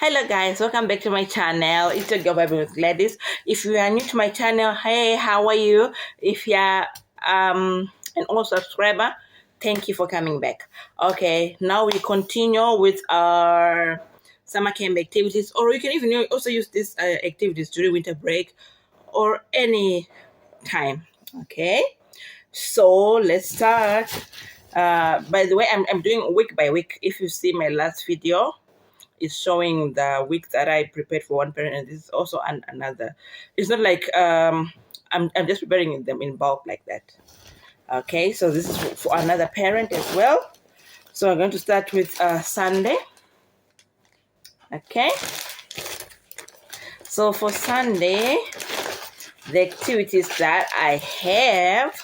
Hello guys, welcome back to my channel. It's your girl Bible with Gladys. If you are new to my channel, hey, how are you? If you are an old subscriber, thank you for coming back. Okay, now we continue with our summer camp activities, or you can even also use these activities during winter break or any time. Okay, so let's start. By the way, I'm doing week by week. If you see my last video, is showing the week that I prepared for one parent, and this is also another. It's not like I'm just preparing them in bulk like that. Okay, so this is for another parent as well. So I'm going to start with Sunday. Okay, so for Sunday, the activities that I have,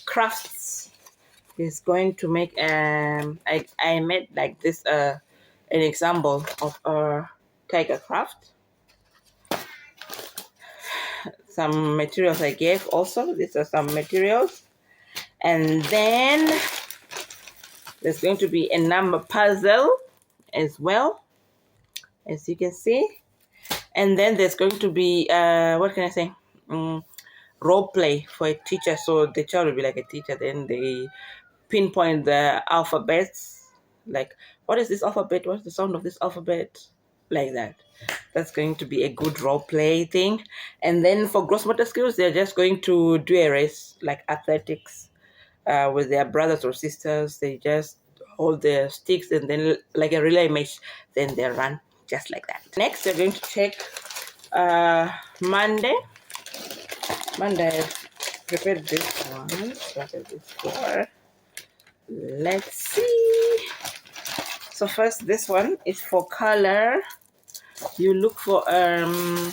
crafts is going to make I made like this an example of a tiger craft. Some materials I gave also. These are some materials. And then there's going to be a number puzzle as well, as you can see. And then there's going to be, what can I say? Role play for a teacher. So the child will be like a teacher. Then they pinpoint the alphabets. Like, what is this alphabet? What's the sound of this alphabet? Like that. That's going to be a good role play thing. And then for gross motor skills, they're just going to do a race like athletics with their brothers or sisters. They just hold their sticks and then like a relay match, then they run just like that. Next, they're going to check Monday. Monday, I prepared this one. What is this for? Let's see. So first, this one is for color. You look for you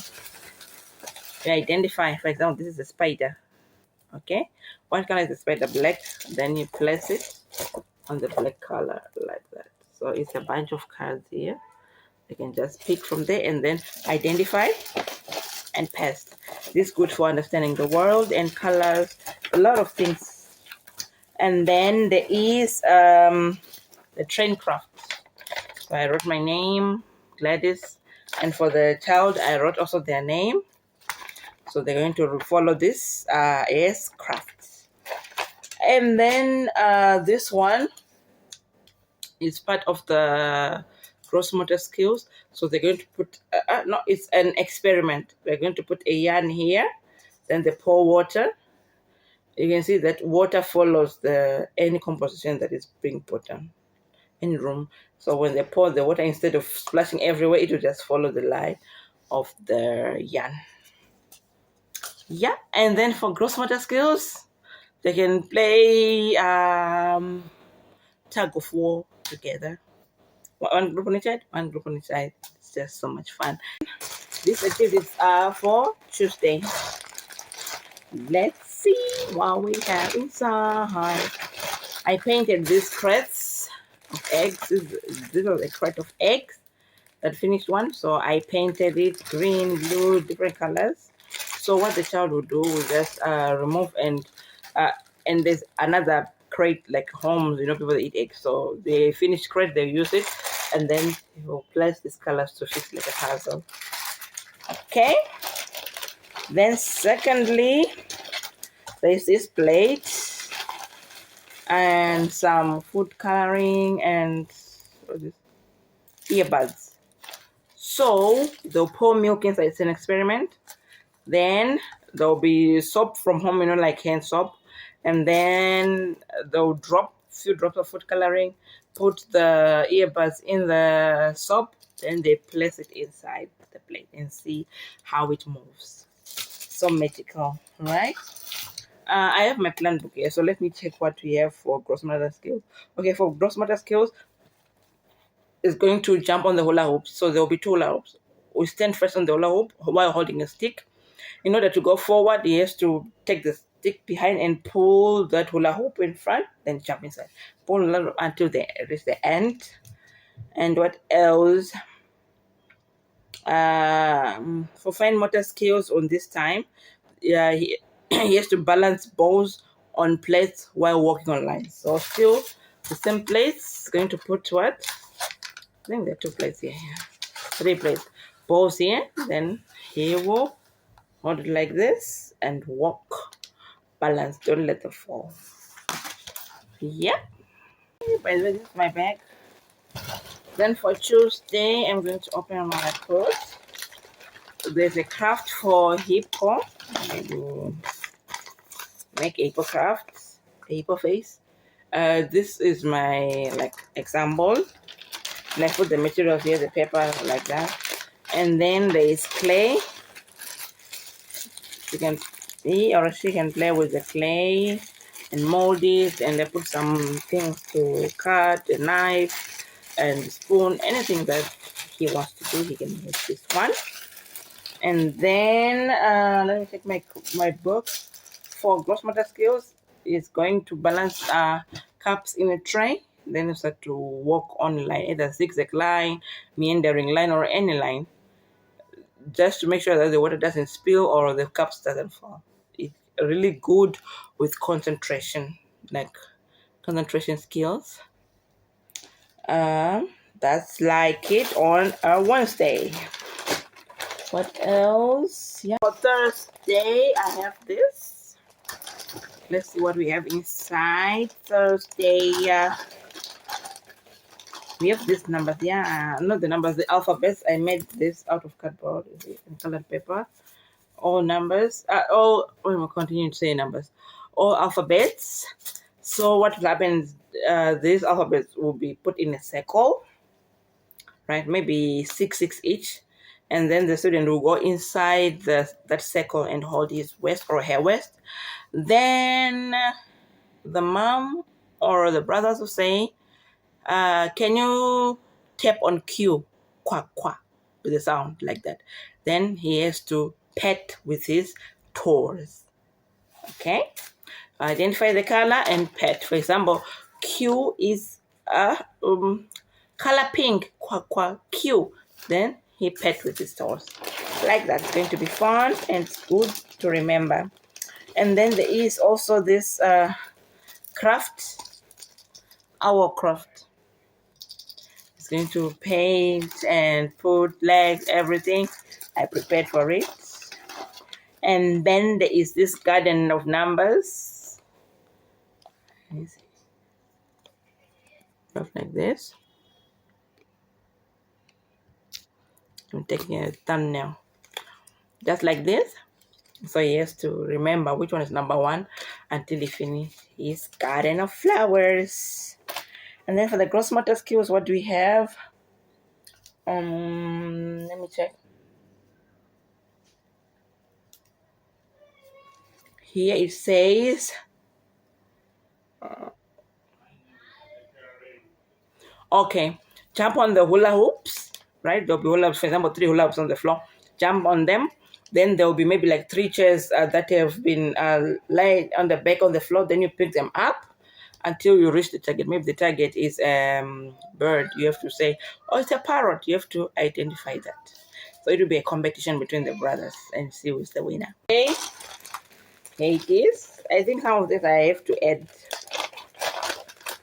identify. For example, this is a spider. Okay, what color is the spider? Black. Then you place it on the black color like that. So it's a bunch of cards here. You can just pick from there and then identify and paste. This is good for understanding the world and colors, a lot of things. And then there is the train craft. So I wrote my name, Gladys, and for the child I wrote also their name. So they're going to follow this as craft. And then this one is part of the gross motor skills. So they're going to put, no, it's an experiment. We're going to put a yarn here, then they pour water. You can see that water follows any composition that is being put on in room. So when they pour the water, instead of splashing everywhere, it will just follow the line of the yarn. Yeah, and then for gross motor skills, they can play tug of war together. One group on each side, one group on each side. It's just so much fun. These activities are for Tuesday. Let's see what we have inside. I painted these crates of eggs. This was a crate of eggs that finished one. So I painted it green, blue, different colors. So what the child will do will just remove and there's another crate like homes, people that eat eggs. So they finish crate, they use it, and then you will place these colors to fit like a puzzle. Okay. Then secondly, there's this plate and some food coloring and earbuds. So they'll pour milk inside. It's an experiment. Then there'll be soap from home, like hand soap. And then they'll drop a few drops of food coloring, put the earbuds in the soap, then they place it inside the plate and see how it moves. So magical, right? I have my plan book here, so let me check what we have for gross motor skills. Okay, for gross motor skills, is going to jump on the hula hoop. So there will be two hula hoops. We stand first on the hula hoop while holding a stick. In order to go forward, he has to take the stick behind and pull that hula hoop in front, then jump inside. Pull until they reach the end. And what else? For fine motor skills on this time, he has to balance balls on plates while walking on lines. So still the same plates. Going to put what? I think there are two plates here. 3 plates. Pause here, then here you go. Hold it like this and walk. Balance, don't let it fall. Yep. By the way, this is my bag. Then for Tuesday, I'm going to open my purse. There's a craft for hip hop. I do make hippo crafts, hippo face. This is my like example. And I put the materials here, the paper like that. And then there is clay. He or she can play with the clay and mold it, and I put some things to cut, a knife and spoon, anything that he wants to do, he can use this one. And then let me take my book for gross motor skills. It's going to balance cups in a tray. Then you start to walk on line, either zigzag line, meandering line, or any line, just to make sure that the water doesn't spill or the cups doesn't fall. It's really good with concentration, like concentration skills. That's like it on a Wednesday. What else? Yeah. For Thursday, I have this. Let's see what we have inside. Thursday, we have these numbers. Yeah, not the numbers, the alphabets. I made this out of cardboard and colored paper. All numbers. We'll continue to say numbers. All alphabets. So what will happen is these alphabets will be put in a circle, right? Maybe 6 each. And then the student will go inside that circle and hold his waist or her waist. Then the mom or the brothers will say, can you tap on Q? Quack, quack, with a sound like that. Then he has to pet with his toes. Okay? Identify the color and pet. For example, Q is color pink. Quack, quack, Q. Then he pet with his toes. Like that. It's going to be fun and it's good to remember. And then there is also this craft, our craft. It's going to paint and put legs, everything. I prepared for it. And then there is this garden of numbers. Stuff like this. I'm taking a thumbnail. Just like this. So he has to remember which one is number 1 until he finishes his garden of flowers. And then for the gross motor skills, what do we have? Let me check. Here it says okay, jump on the hula hoops, right? There'll be hula hoops, for example, 3 hula hoops on the floor. Jump on them. Then there will be maybe like 3 chairs that have been laid on the back on the floor. Then you pick them up until you reach the target. Maybe the target is bird. You have to say, oh, it's a parrot. You have to identify that. So it will be a competition between the brothers and see who's the winner. Okay, here it is. I think some of this I have to add.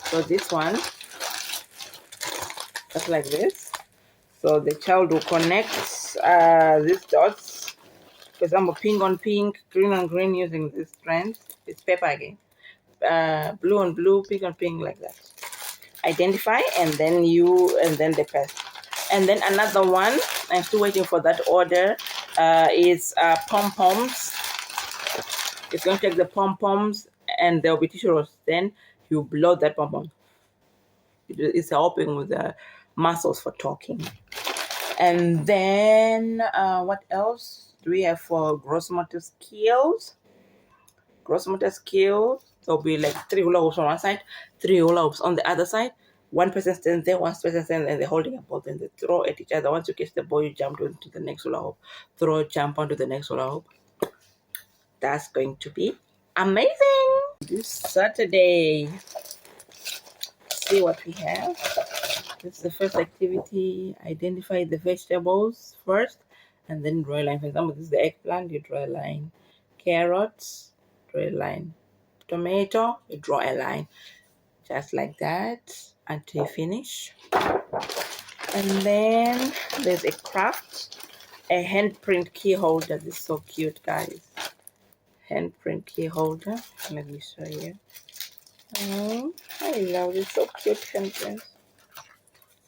So this one, just like this. So the child will connect these dots. For example, pink on pink, green on green using these strands. It's paper again. Blue on blue, pink on pink, like that. Identify, and then the pass. And then another one, I'm still waiting for that order, is pom-poms. It's going to take the pom-poms and there'll be tissue rolls. Then you blow that pom-pom. It's helping with the muscles for talking. And then what else do we have for gross motor skills? Gross motor skills, there'll be like 3 hula hoops on one side, 3 hula hoops on the other side. One person stands there, one person stands there, and they're holding a ball. Then they throw at each other. Once you catch the ball, you jump into the next hula hoop. Throw, jump onto the next hula hoop. That's going to be amazing. This Saturday, see what we have. This is the first activity. Identify the vegetables first and then draw a line. For example, this is the eggplant, you draw a line. Carrots, draw a line. Tomato, you draw a line. Just like that until you finish. And then there's a craft, a handprint key holder. This is so cute, guys. Handprint key holder. Let me show you. I love this, so cute handprint.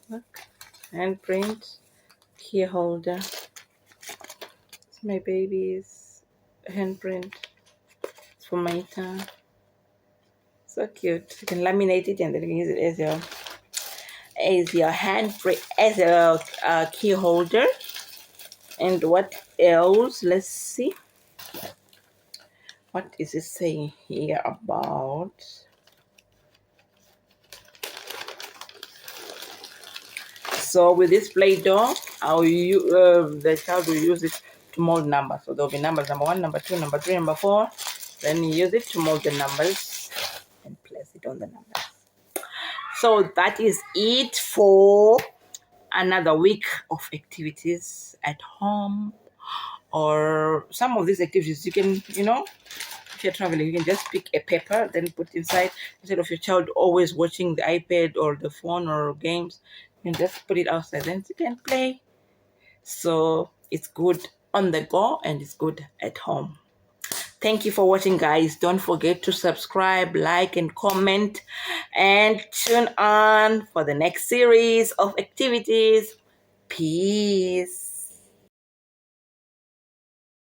Look, handprint key holder. It's my baby's handprint. It's for my tongue. So cute. You can laminate it and then you can use it as your handprint, as a key holder. And what else? Let's see. What is it saying here about? So with this Play-Doh, the child will use it to mold numbers. So there'll be numbers, number 1, number 2, number 3, number 4. Then you use it to mold the numbers and place it on the numbers. So that is it for another week of activities at home. Or some of these activities you can, if you're traveling, you can just pick a paper, then put inside, instead of your child always watching the iPad or the phone or games, you can just put it outside, then you can play. So it's good on the go and it's good at home. Thank you for watching, guys. Don't forget to subscribe, like, and comment, and tune on for the next series of activities. Peace.